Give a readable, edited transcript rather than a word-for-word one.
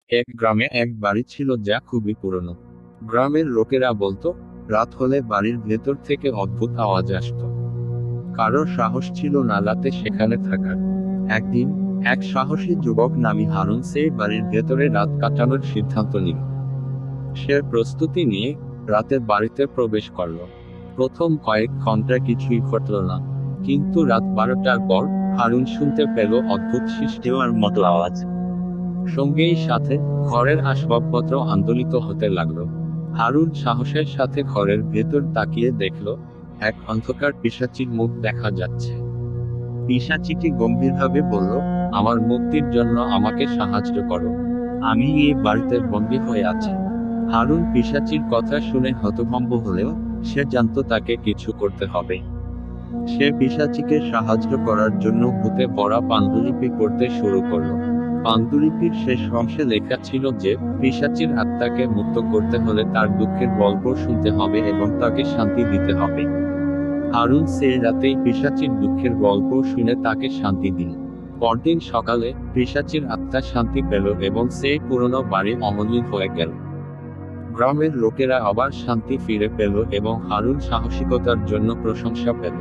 এক গ্রামে এক বাড়ি ছিল যা খুবই পুরনো। গ্রামের লোকেরা বলতো, রাত হলে বাড়ির ভেতর থেকে অদ্ভুত আওয়াজ আসতো। কারোর সাহস ছিল না রাতে সেখানে থাকার। একদিন এক সাহসী যুবক নামী হারুন সেই বাড়ির ভেতরে রাত কাটানোর সিদ্ধান্ত নিল। সে প্রস্তুতি নিয়ে রাতে বাড়িতে প্রবেশ করল। প্রথম কয়েক ঘন্টা কিছুই ঘটল না, কিন্তু রাত 12টার পর হারুন শুনতে পেল অদ্ভুত শীষ দেওয়ার মতো আওয়াজ। সঙ্গেই সাথে ঘরের আসবাবপত্র আন্দোলিত হতে লাগলো। হারুন সাহসের সাথে ঘরের ভেতর তাকিয়ে দেখল, এক অন্ধকার পিশাচির মুখ দেখা যাচ্ছে। পিশাচিটি গম্ভীরভাবে বলল, আমার মুক্তির জন্য আমাকে সাহায্য করো, আমি এই বাড়িতে বন্দী হয়ে আছি। হারুন পিশাচির কথা শুনে হতভম্ব হলেও সে জানতো তাকে কিছু করতে হবে। সে পিশাচিকে সাহায্য করার জন্য ভূতে পড়া পান্ডুলিপি পড়তে শুরু করলো। পান্ডুলিপির শেষ অংশে লেখা ছিল যে পিশাচির আত্মাকে মুক্ত করতে হলে তার দুঃখের গল্প শুনতে হবে এবং তাকে শান্তি দিতে হবে। হারুন সেই রাতেই পিশাচির দুঃখের গল্প শুনে তাকে শান্তি দিল। পরদিন সকালে পিশাচির আত্মা শান্তি পেল এবং সেই পুরনো বাড়ি অমলিন হয়ে গেল। গ্রামের লোকেরা আবার শান্তি ফিরে পেল এবং হারুন সাহসিকতার জন্য প্রশংসা পেল।